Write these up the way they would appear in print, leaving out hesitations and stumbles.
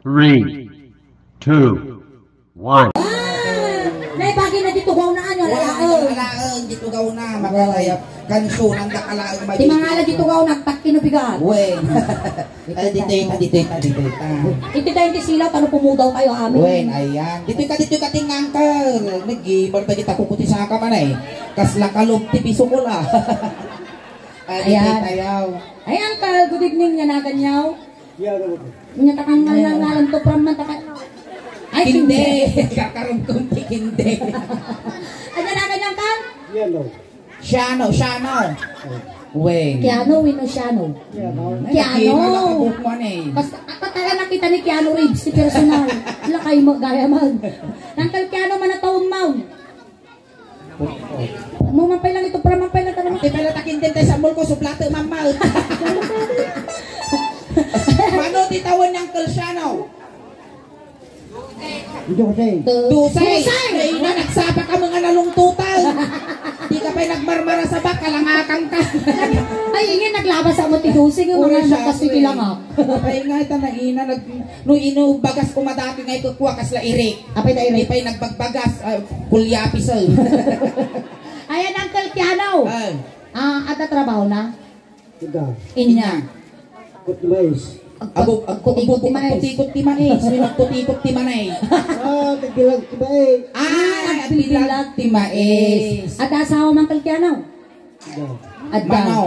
3, 2, 1. Nay bagay na dito gaw na ano Alaang dito gaw na makalaya kanso nang dakalaang ba di mga ala dito gaw nagtak kinubigan. Wen. Dito. Ito tayo ti sila tano pumudaw kayo amin. Wen ayan. Dito ka tingang ka. Nag-gamer pa kita kukuti sa ka man eh. Kasla kalog ti piso ko la. Ayan tayo. Ay uncle, good evening nga naganyaw. Nya takangal na ngalan to from man takan. Ay hindi. Kakaroon kunti hindi. Ano naganyaw ka? Shano. Wen. Keanu Winoshano. Keanu. Basta ako talaga nakita ni Keanu Reeves si personal. Lakay mo gaya mag. Uncle Keanu man na taon mau. Mampay lang ito para mampay lang tanong. Di pala takintin tayo sa mall ko suplato mamaw. Mano titawan ng Kelsiano? Dusay. Ay na nagsaba ka mga nalungtutan. Di ka pa'y nagmarmara sa bak, kalangakang ka. Ay, ingin naglabas sa mo tidusig yung mga nakasitilang ako. Ay nga, ito na ina, nung inubagas ko madati nga ikukuha kas la irik. Apay na Hindi irik? pa'y nagbagbagas, kulyapisal. Ayan, Uncle Keanu. Ada trabaho na? Inya. Kutikot ti mais. Kutikot ti mais. Pilag ti mais. At asawa mang Uncle Keanu?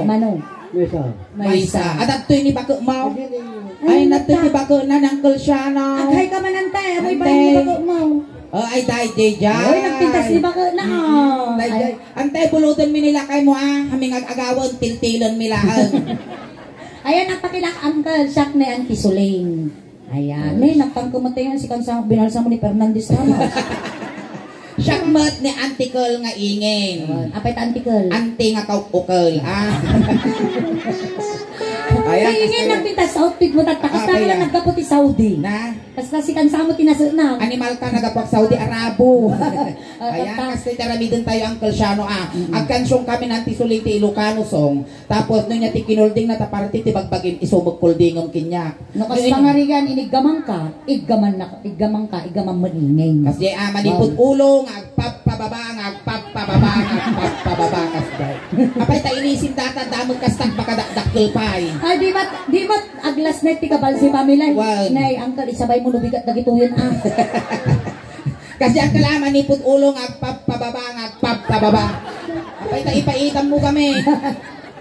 Mano. Maisa. At ato'y ni bako mo. Ay, nato'y ni bako na ng Kelsiano. Aghay ka man antay. Amoy ba ni bako mo? Ay, day. Ay, nagpintas ni bako na. Antay, bulutan mi nila kay mo Haming ag-agawan, tiltilon mi laan. Ayan, nagpakilak Uncle Shaq na Auntie Suling. Ayan. Nagpangkumuntayan si Kansang binalsa mo ni Fernandez Ramos. Shakmat ni Antikol nga ingin. Apay ta Antikol? Anti nga kaukukol. Ayan. Ay, ingin nagpintas sa outfit mo. Takas na lang nagkaputi Saudi. Na? Kasi Kansang mo tinasal na. Animal ka nagapag Saudi Arabo. Ayan, kasi taramidin tayo ang Kelsiano Agkansyong kami ng tisuling ti Ilocano song. Tapos nung niya ti kinulding na taparti ti bagbagin isumog kuldingong kinyak. No, kasi pangarigan, iniggamang ka, iggaman maningin. Kasi manipod ulong, agpapababa. Apay ta inisin data, damag kastag makadakdakil pay. Ay, di ba't aglas na ti kabal si pamilay? Wow. Nay, Uncle, isabay mo nubigat na gituyan Kasi ang kalaman ni put ulong agpapababa. Apay ta ipaitan mo kami.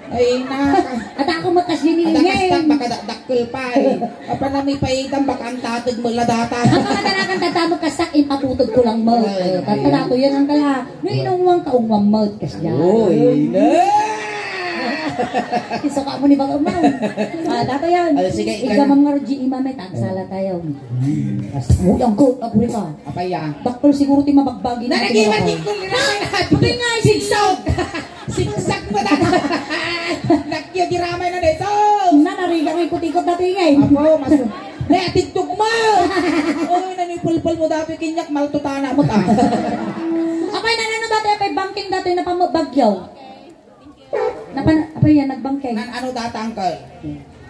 Ay na. At ako makasinihin. Adakastag makadakdakil pay. Apa na may paitan baka ang tatag mo ladata. Ang mga dalagang tatamag kasak, impatutod ko lang mo. Tatala ko yan ang kala. No, inungwang kaungwang mo. Kasi yan. Uy, na! Isuka mo ni Bang Umang. Dato yan. Sige, Igamam nga Roji Imamet. Ang sala tayo. Ang goat. Abuli ka. Apaya. Dakpol siguro ti mabagbagi. Nanagimatik ko nila. Pagay nga sigsag. Sigsag mo na. Nakya diramay na dito. Nanariga nga ikutikot dati nga eh. Apo, mas... Atitog mo! Uy, nanipulpul mo dati kinyak. Maltutana mo ta. Apay nanano dati. Apay banking dati na pamabagyaw. Apa yan, nagbangkeng? Ano data ang ka?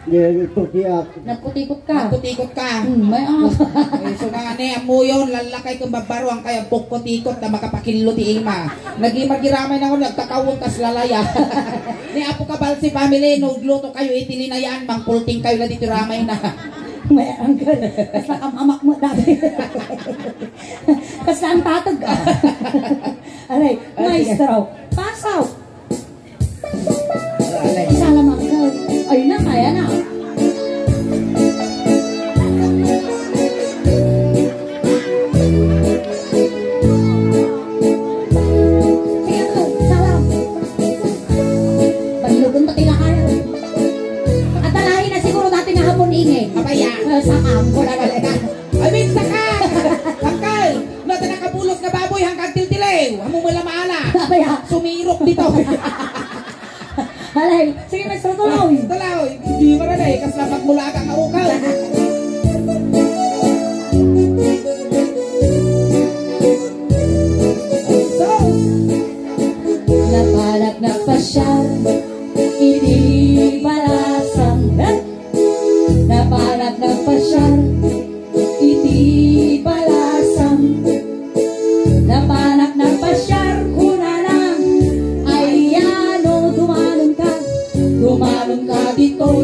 Nagkutikot ka? Nagkutikot ka? May So nga mo yun, lalakay kong babaro ang kaya pukkutikot na makapakilo ti ima. Nagimag-giramay na ako, nagkakawon kas lalaya. Ni Apo Kabal si family, nugluto kayo itilinayaan, mangpulting kayo na dito ramay na. May Uncle, kas nakamamak mo dati. Kas na ang tatag ka. Aray, maestro, pasaw. Salam Uncle. Ayun na, kaya na. Sige Uncle, salam. Paglugon pa tila kaya. At talahin na siguro dati nga hapon ingay. Apaya. Sakam ko na Amin saka! Angkal! Nata nakapulos na baboy hanggang tiltilew. Amo mo maala. Apaya. Sumirok dito. Halay, sige Maestro, tuloy. Tuloy. Hindi mo na eh. Kas lapag mula kang aukal. Napalat na pa siya, hindi palasang. Napalat na pa siya,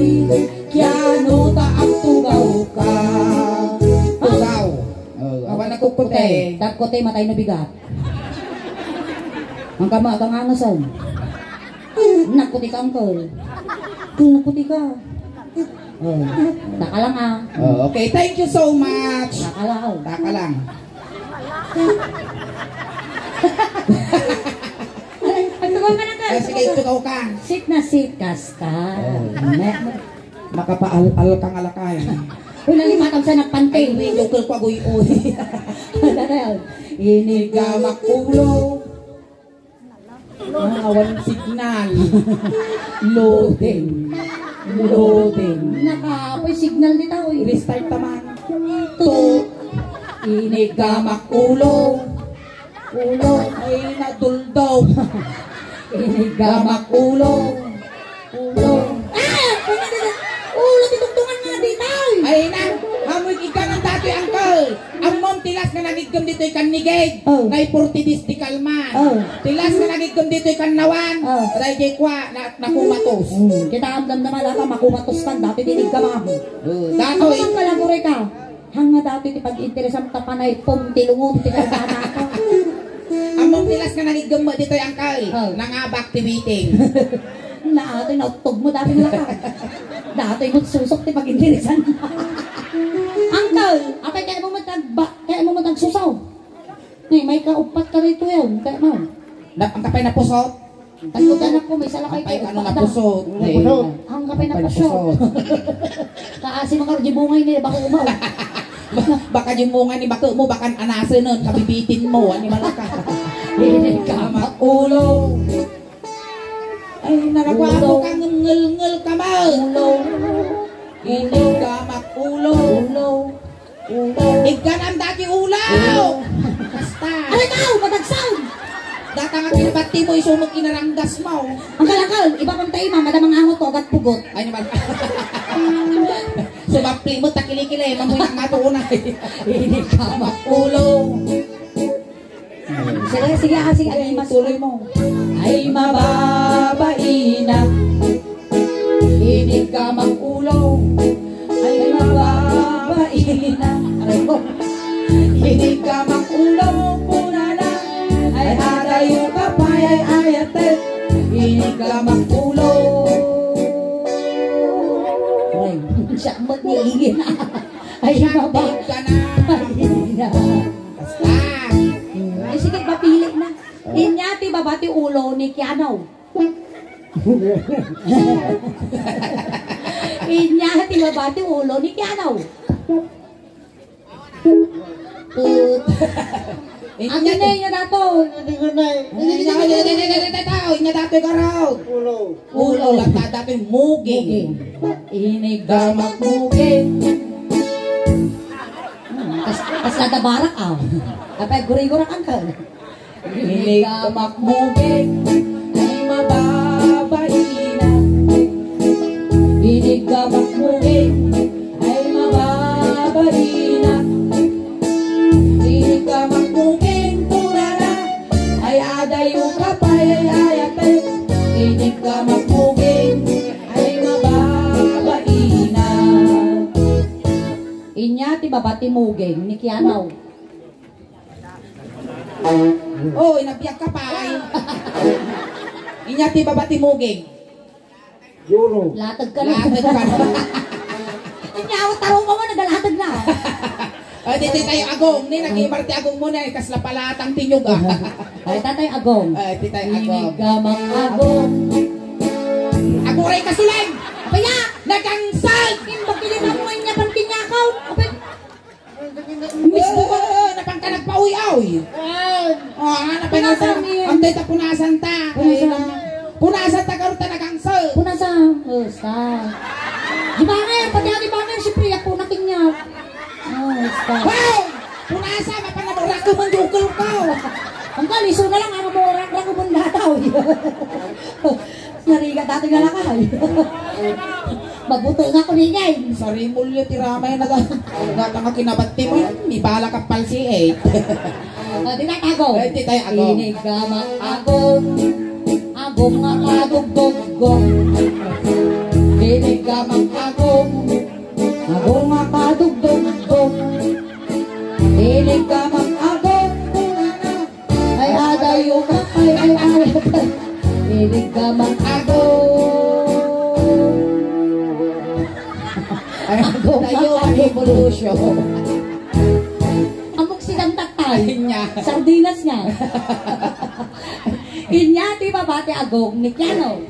uy, kiano ta ang tugaw ka. Tugaw. Awan na kukote. Kote matay na bigat. Ang kama kang angasan. Nakuti ka uncle. Nakuti ka. Taka lang ah. Okay, thank you so much. Taka lang. Taka lang. Ay, tugaw ka na ka. Sige, tugaw ka. Sit na sit, kasta. Makapaal-al kang alakay. Uy, nalimatang sa Ay, nagpantay. medyo ko agoy-uy. Inigamak ulo. Awan signal. Loading. Loading. Nakaapoy signal dito. Restart naman. To. Inigamak ulo. Ulo ay naduldaw. Inigamak ulo. Ulo. Ulo, titungtungan nga dito. Ay na, hamoy ika ng dati, uncle. Ang mom tilas na nagigam dito ikan nigig. Na 40 days di kalman. Tilas na nagigam dito ikan nawan. Aray jay kwa, nakumatos. Kita ang damdaman ata, makumatos ka. Dati dinig ka, ma'am. Dato Ako ang kalagure ka. Hanga dati ti pag-interesan ka panay pong tilungom, tinagana ka. Ang mom tilas na nagigam mo dito, uncle. Nangabak tiwiting. Na ito, nautog mo dati nila ka. Dati mo susok ti pag-interesan. Uncle, apay kaya mo matagsusaw. May kaupat ka rito yun. Kaya mo. Ang kapay na pusot. Tagod anak ko, may salakay Kapay ano na pusot. Ang kapay na pusot. Kaasi mga karjibungay niya, baka umaw. Baka yung munga ni bako mo, baka anasa nun, kabibitin mo, ani malaka. Hinig ka, ulo. Ay, nagwa mo kang ngel-ngel ka mo. ulo. Hinig ka makulo. Ulo. Ulo. Ikanan dati ulaw. Basta. Alay ka, matagsaw. Data nga kinabati mo, isunog inaranggas mo. Ang kalakal, iba kong tayo, madamang angot to, agat pugot. Ay naman. Sumapli mo, takili-kili, mamoy ng matunay. Hinig ka, Ulo. Sige, ay mas Tuloy mo. ay mababain na. Hinig ka makulo. Ay mababain na. Aray ko. Hinig ka makulo. Puna na. Ay hadayo ka pa. Ay ayate. Hinig ka makulo. Ay, siya mag-iigin na. Ay mababain ka na. na. Basta. Ay sige, papili na. Inyati babati ulo ni Kianaw. Inyati babati ulo ni Kianaw. Ang ginay niya dato. Inya dati ka raw. Ulo lang dati muging. Inigamak muging. Kas nada barak ah. Kapag guri-gurak ang ka. Inigamak muging. Ay mababain na. Inigamak muging. Ay mababain na. Inigamak muging. Turara. Ay adayo ka pa. Ay ayate. Inigamak muging. Ay mababain na. Inyati babati muging ni Kianaw. Oh, inabiyak ka pa ay. Inyati babati muging. Latag ka na. Latag ka na. Inyaw, tarong mo nagalatag na. Dito tayo agong. Ni nag-imarti agong muna. Kasla pala atang tinyog ah. Ay, tatay agong. Dito tayo agong. Inigamang agong. Agong rin kasulang. Apaya! Nagangsal! Bakilin mo niya pang kinyakaw. Apay! Mismo ko. Napang ka nagpa-uy-aw. Punasan niya. Ang dito punasan ta. Punasan ta karoon ta nagangsal. Punasan. Basta. Di ba nga? Pati ang di ba nga? Siyempre ako nakin niya. Basta. Wow! Punasan! Mapanamura ko mandukol ko. Ang kaliso na lang. Ang mamurak lang ko mong dataw. Narigat dati nga lang ka. Mabuto nga ko niya. Sorry mulyo tiramay na data nga kinabati mo. Ibala ka pal si 8. Di tayo agong. Di tayo agong. Inigamang agong. Agong nga kadugdugong. Inigamang Inig ka mag-agong. Tayo ang evolution. Amok silang tatay. Inya. Sardinas niya. Inya, di ba bate agong? Nikyano.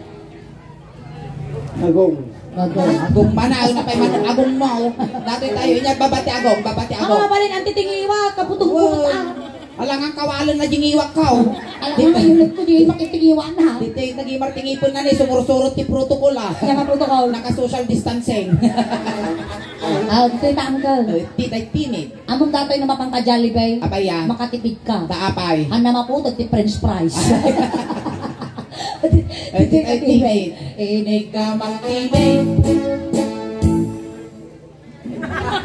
Agong. Agong. Agong mana, na pa man agong mo. Dati tayo inya babati agong. Ako mabalin ang titingiwa, kaputong-putong Alangang kawalan na jingiwak ka. Alam mo na yung ko di makitingiwa na. Dito yung nag-imartingipon na ni sumursurot ti protocol Kaya nga protocol. Naka-social distancing. Dito yung tanggal. Titay tinit. Among datoy na mapangka-Jollibee. Apay yan. Makatipid ka. Taapay. Hana maputod ti french fries. Titay tinit. Inig ka mag-tinit.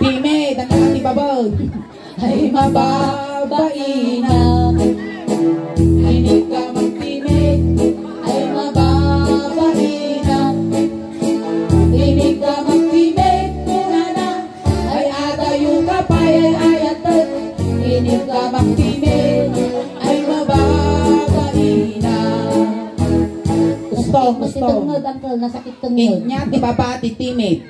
Timid, ang nakatibabag. Ay mababain na. Inig ka mag-tinit. Ay mababain na. Inig ka mag-tinit. Nana. Ay adayo ka pa ay ayatot. Inig ka mag-tinit. Ay mababaina. Gusto. Masakit tungod, uncle. Nasakit tungod. Inya ti baba ti timid.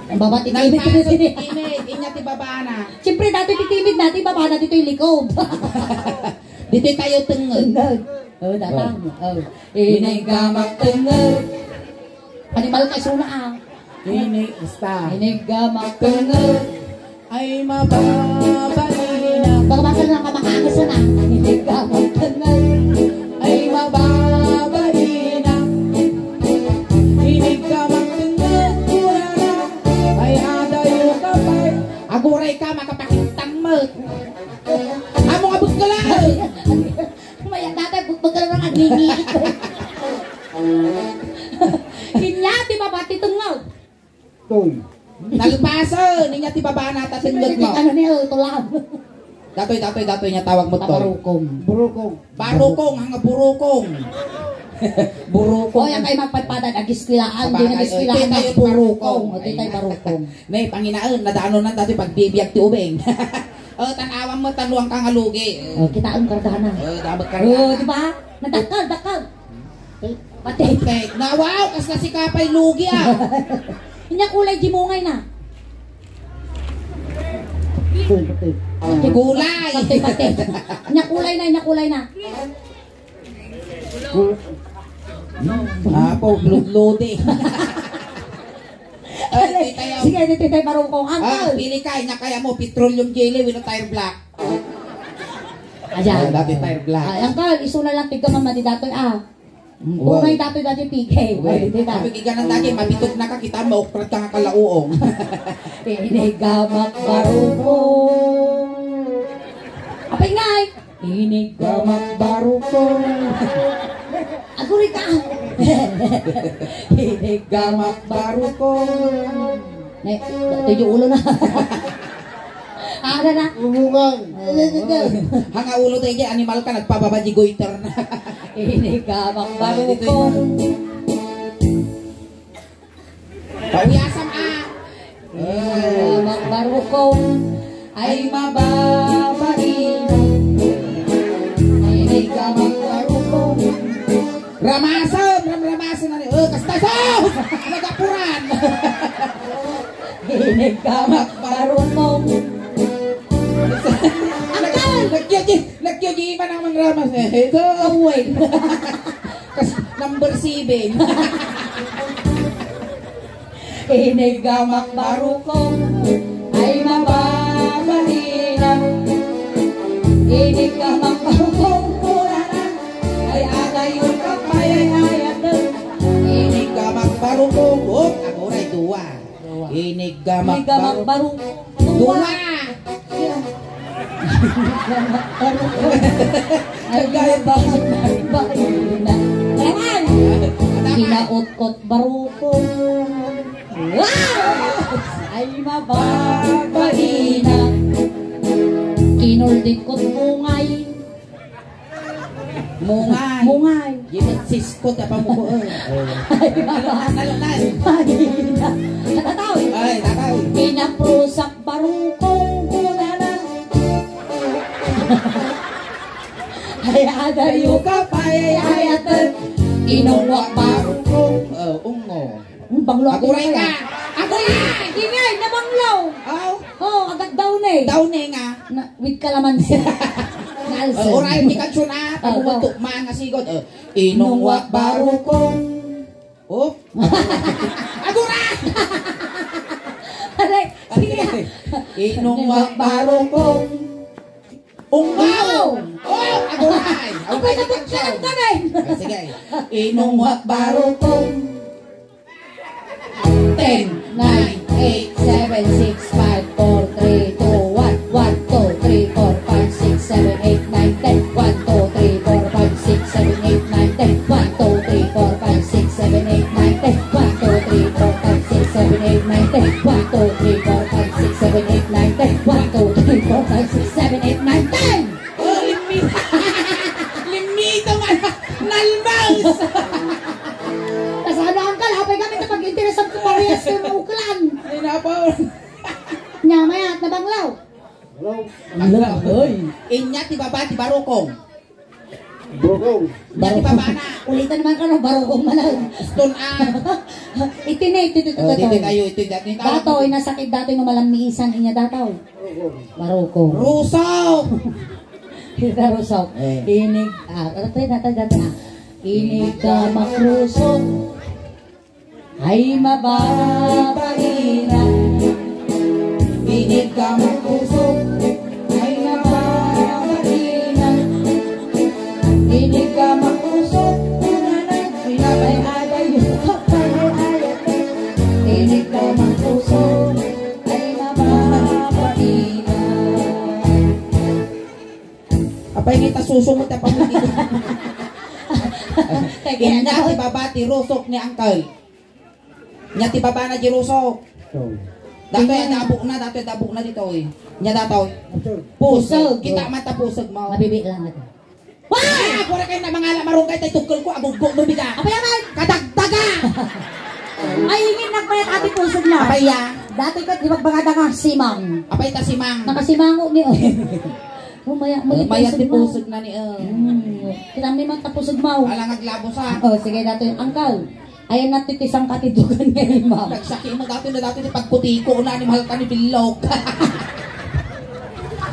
Ang baba ti Nagpasok ti timid. timid. Inya ti baba na. Siyempre, dati ti timid natin, baba na dito yung likod. Dito tayo tungod. Datang. Inig ka magtungod. Animal kay suna Inig basta. Inig ka magtungod. Ay mababaina. Baka bakal na kamakakas na. Inig ka magtungod. Ay mababaina. Inig ka magtungod. Kurana. Ay adayo ka pa. Aguray ka makapakintang mo. Amo abot ka lang. Maya dati, bugbag ka lang ang ngingit. Kinyati ba ba titungod? Tung. Nagpaso. Ninya ti baba na tatungod mo. Ano niya, tulang. Datoy niya tawag mo to. Tabarukong. Burukong. Barukong, hanga burukong. O, Burukong. yan kayo magpadpadan, agiskilaan, Sabagay, di nagiskilaan, tayo barukong. barukong. O, di tayo barukong. Nay, panginaan, nadaanon na dati pagbibiyag ti ubeng. Tanawan mo, tanuang kang halugi. O, kita ang kardana. Dabag ka O, di ba? Nadakal, dakal. Pati. Nawaw, kas na si Kapay lugi ah. Inya kulay jimungay na. Gulay. Pati. Inya kulay na. Apo, blud-ludi. Sige, dito tayo barukong. Uncle. Pili ka, inya kaya mo, petroleum jelly with a tire black. Ayan. Dati tire black. Ay, uncle, iso na lang tigka mamadi datoy Unay datoy PK. Sabi kiganan dati, mabitog na ka, kita mo, ukrat ka nga kalauong. Inigamak barukong. Apay ngay. Inigamak barukong. Aguri ka. Inigamak barukong. Nek, datoy yung ulo na. Ada na. Umungang. Hanga ulo tayo dyan, animal ka, nagpababaji goiter na. Inigamak barukong. Pauyasam ah. Inigamak barukong. Ay mababain. Inigamak barukong. Ramasam na rin. Kastasam! Nagapuran! Inigamak barukong. Nagyoji pa naman ramas eh. Ito, Away. number 7. Inigamak barukong. Ay mababain. Inigamak barukong. Ay agayon kapay ay ayatun. Inig ka magbarukong. Oh, agoray, duwa. Inig ka Inigamak magbarukong. barukong. Duwa! Ay mababain. Kailangan. Kinaot-kot barukong. Ay mababain. Kinuldit ko't mungay. Mungay. Yimit siskot na pamukuan. Ay mababain. Natataw. Ay, tataw. Pinaprusak barukong kunanan. Ay adayo ka pa ay ayat Inong wakbar. Ungo. Banglo ako Aguray ka! Aguray! Ingay, nabanglaw. Oh, Oh, agad daw na eh. daw nga. With kalamansi. Naalsa. Oray, di ka na. Pag-umutok mga sigod. Inong wakbaro kong. Oh. Aguray! Aray, sige nga. Inong wakbaro kong. Ungaw! Oh, aguray! Ako na po siya ng kamay. Sige. Inong wakbaro kong. 10, 9, 8, 7, 6, 5, 4, 3, 2, 1, 1, 2, 3, 4, 5, 6, 7, 8, 9, 10, 1, 2, 3, 4, 5, 6, 7, 8, 9, 10, 1, 2, 3, 4, 5, 6, 7, 8, 9, 10, 1, 2, 3, 4, 5, 6, 7, 8, 9, 10, 1, 2, 3, 4, 5, 6, 7, 8, 9, 10, 1, 2, 3, 4, 5, 6, 7, 8, 9, 10! Oh, limito man! Nalmaus! Kasalahan ka, lapay kami na pag-interesan ko parehas kayo ng uklan. Ay, napaw. Nyamaya at nabanglaw. Hoy. Inya ti baba ti barokong. Brokong. Inya ti baba na. Ulitan naman ka no, barokong manal. Stone an. Itinay, Dito kayo, ito dati. Datoy, nasakit datoy no malamisan inya dataw. Barokong. Rusaw. Rusok. Inig, inig ka makrusok. Ay mababahinan. Inig ka magkusok. Ay mababahinan. Inig ka makrusok. Ay agay yung kapay ayat. Inig ka makrusok. Ay mababahinan. Apay kita susumot na pamuli. Inya ti baba ti rusok ni Uncle. Inya ti baba na ti rusok. Dato yan dabok na dito eh. Inya dato. Pusog. Kita mata pusog mo. Mabibi lang natin. Wah! Ako na kayo na mga marunggay tayo tungkol ko. Abugbog mo biga. Apa yaman? Kadagdaga! Ay, hingin nagpayat ati pusod na. Apay ya? Dati ka, di bagbagada ka, simang. Apay ta si Mang. Nakasimango ni Maya Mayat ti pusog na ni Kinami man tapusod mo. Alang aglabo sa. Oh, sige dato yung angkal. Ayan natin isang katidugan ngayon, ma'am. Nagsaki mo dati ni pagputiko na animal ka ni Bilog.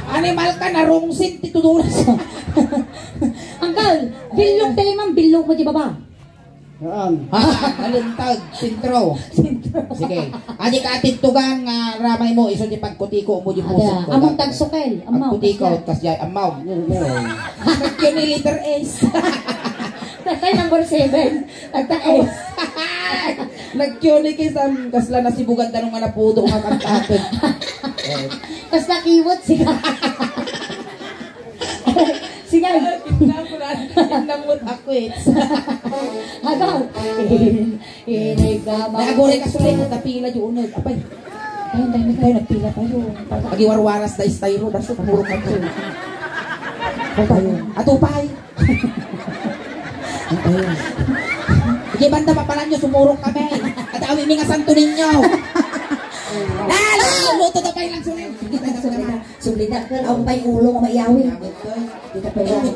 Animal ka na rungsit ti tuduras. Angkal, bilog tayo ma'am, bilog mo di baba. Saan? Alintag, sintro. Sige. Adi ka atintugan nga ramay mo iso di pagputiko mo di pusog ko. Among tagsukel, amaw. Pagputiko, kasya amaw. Yun ni liter S. Tatay number 7, tagtaes. Nagkyoni kay Sam kasla nasibugan tanong nga napudo nga kantatod. Tapos nakiwot siya. Sige. Namot ako eh. Hagaw. Inigama. Nagore ka sulit at napila yung unod. Apay. Ayun, tayo nagpila tayo. Pag-iwarwaras na istayro. Daso, pamuro ka ito. Atupay. Atupay. Sige, banda pa pala nyo, sumurong kami. At awin mi nga santo ninyo. Lalo! Luto na pa ilang sulit. Sulit na. Ang pa'y ulo nga maiyawi.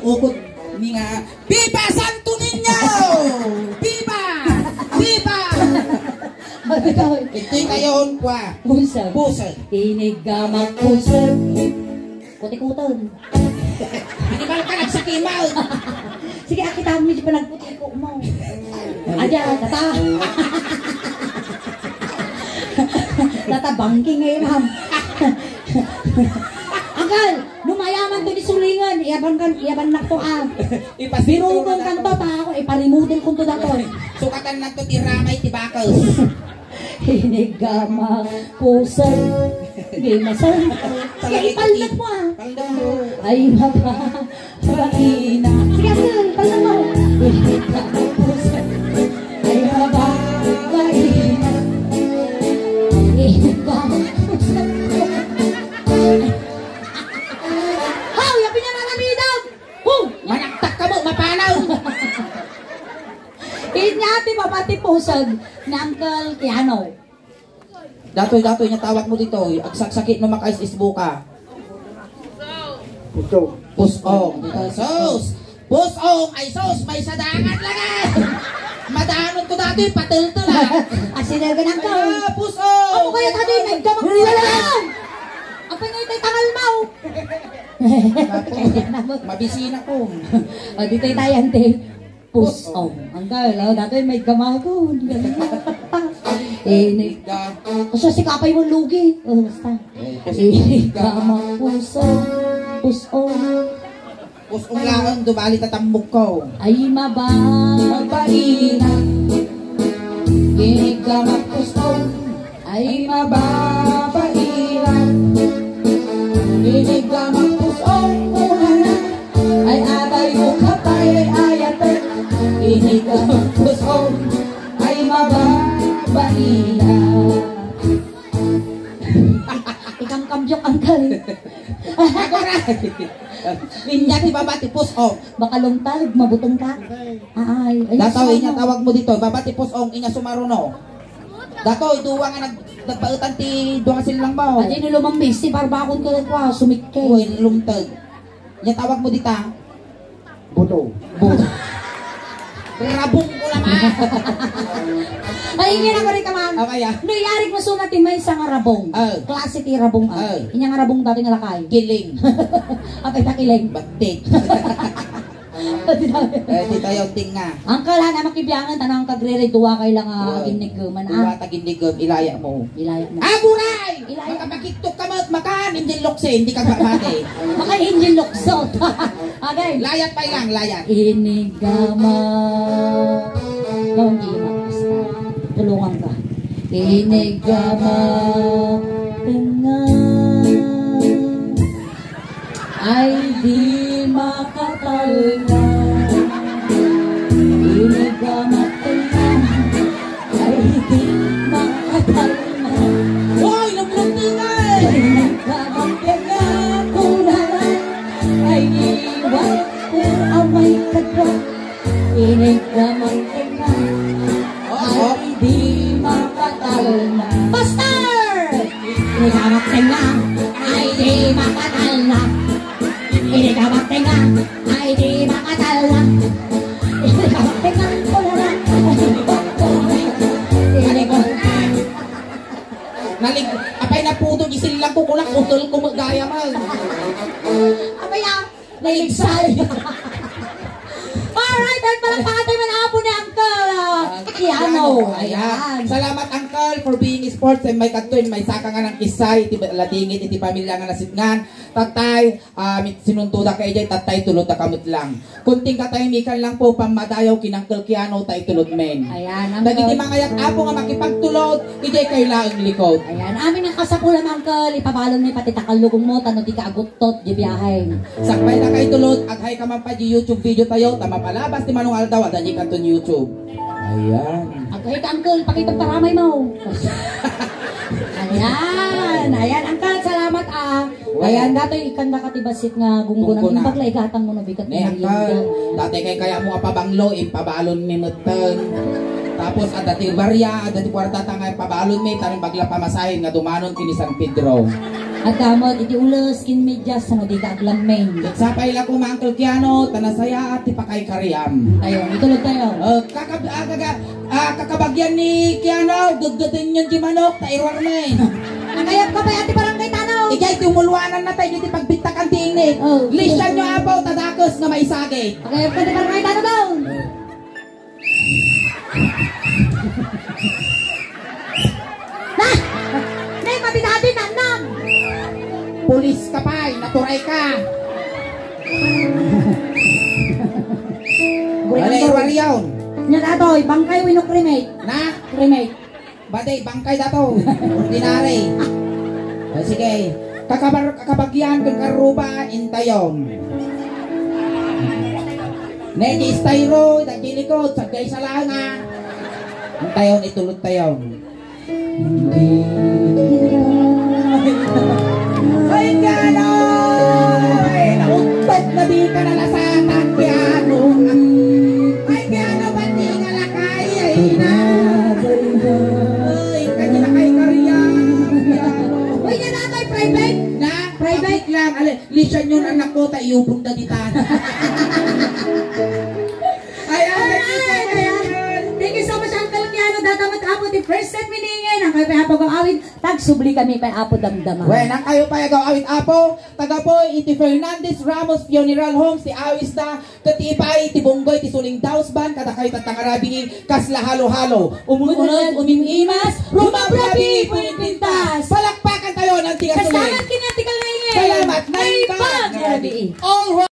Ukod mi nga. Viva santo ninyo! Viva! Viva! Ito'y kayon kwa. Pusag. Pusag. Inigama pusag. Kutik-kutan. Animal ka nagsakimal. Sige, akita mo medyo pa nagputi ko mo. Aja, tata. Tata bangking ngayon, ma'am. Angkal, lumayaman to ni Sulingan. Iyaban na to ah. Birugon kan to pa ako. Iparimudin kong to dato. Sukatan na to tiramay tibakal. Hinigama pusag. Gimasan. Sige, ipaldag mo ah. Paldag mo. Ay, mabahina. Sige, Angkal, ipaldag mo. Hinigama pusag. Ay, mabahina. Hinigama pusag. Haw, yapin niya na namidab. Manaktak ka mo, mapanaw. Inyati papati pusag na Uncle Kiano. Datoy niya tawag mo dito. Agsaksakit no makais isbuka. Ito. Pusong. Sos. Pusong ay sos. May sadangan lagi. ko dati, patil-til ah. Asinal ka ng kao. Ay, puso! Ako kaya dati, nagkamang ang pinoy tayo tangal mo. Mabisina ko. O, dito tayo, ante. Pusong. Ang galaw, dati may gamago. Kasi si kapay mo lugi. O, basta. Gamang pusong. Pusong. Pusong lang, dumali tatambok ko. Ay mababainan. Gamang pusong. Ay mababainan. Gamang pusong. Ay agay mo kapay ay ayate. Gamang pusong. Ay mababainan. Ikam-kamjok ang kal. Ako na! Linya ti babati pusong. Baka lungtag, mabutong ka. Ay, Dataw, inya tawag mo dito. Babati pusong, inya sumaruno. Dataw, duwa nga nagbautan ti duwa silang mo. At yun lumang bisi, barbakon ko lang kwa, sumikkay. Uy, lumtag. Inya tawag mo dito. Buto. Rabong ko naman. Ay, hindi na ko rin kaman. Okay ah. No, yarig mo sunat ti may isang rabong. Klase ti rabong. Inya nga rabong dati nga lakay. Kiling. Apay ta kiling. Batik. Di tayo tinga. Ang kala na makibiyangan, tanang kagre-reduwa kay lang giniguman. Duwa tagindigom, ilaya mo. Ilaya mo. Aguray! Ilaya. Makapakitok ka mo at makaan, hindi lokse, hindi ka babate. Maka-engine luksot. Okay. Layat pa lang, layat. Inigama. Gawang gima. Basta. Tulungan ka. Inigama. Tenang. Ay di makatalna. Inigama. Tenang. Ay di makatalna. Hoy, lumluntingay! Inigama. Tenang. Kunalan. Ay iwan ko away kadwa. Inigama. Tenang. Ay di makatalna. Pastor! Inigama. Tenang. Ay di makatalna. Inigama. Tenang. Ay di makatalna. Inigama. Tenang. Kunalan. Nalig, apay na puto, isil lang ko kulak, utol ko magaya man. Apa ya? Naligsay. Alright, at palakpakan tayo manapon ni Uncle Kiano. Ayan. Salamat Uncle for being sports and may katuin, may saka nga ng isay, iti latingit, iti pamilya nga nasitngan. Tatay, sinuntuda kay jay, tatay tulod na kamot lang. Kunting katahimikan lang po, pamadayaw kinangkel Kiano, tay tulod men. Ayan, Dagiti Uncle. mga apo nga makipagtulod, ijay kayo laang likod. Ayan, amin ang kasapulan, Uncle. Ipabalon ni pati takalugong mo, tano di ka agutot, di biyahe. Sakbay na kayo tulod, at hay ka man pa di YouTube video tayo, tama palabas ni Manong Aldaw, at di kanton YouTube. Ayan. Agay ka, Uncle, pakitang paramay mo. Ayan, ayan, Uncle, salamat Ayan, dato'y ikanda katibasit nga gunggunan. Gunggunan. Yung paglaigatan mo na bigat Ne, na Uncle, dati kay kaya mo pabanglo, ipabalon ni Muteng. Tapos at dati barya, at dati kwarta nga pabalon mi, taring bagla pamasahin nga dumanon kini San Pedro. At damot, iti ulos, kin medyas, sa di ka aglamen. Sapay la ko ma Uncle Kiano, tanasaya at ipakay kariyam. Ayun, itulog tayo. Kakabagyan ni Kiano, gagdating yun di manok, tairwar men. Nakayap ka pa ati parang kay Tanaw. Ijay, tumulwanan na tayo, dito pagbitakan tingin. Oh. Lisyan nyo abaw, tadakos nga maisagay. Nakayap ka ati parang kay Tanaw daw. Na! Nay, pati dati nanang. Pulis ka pa, naturay ka. Tairwar yun. Nya datoy, bangkay wino cremate. Na? Cremate. Baday, bangkay dato. Ordinary. O sige. Kakabagyan kung karuba, intayon. Nedi styro, dagilikod, sagay sa langa. Intayon, itulot tayon. Ay, gano'y! Nauntot na di ka nalasatan, Kiano. Ay, Kiano, ba't di nga lakay? Ay, na! Ay, kanina kay Kariyan. Uy, nya datoy, private. Na, private lang. Lisyan yun anak ko, taiyubong na dita. Ay, Thank you so much, Uncle. nagsubli kami pa apo damdama. Wen, ang kayo pa yagaw awit apo, taga po, iti Fernandez Ramos Funeral Home, ti awis na, katipay, ti Bunggoy, ti Suling Dausban, kada kayo tatangarabi, kasla halo-halo. Umunod, umimimas, rumabrabi, punipintas. Palakpakan tayo ng tigas ulit. Kasalan kinatigal ngayon. Salamat, Ay, Naipa. pag! All right.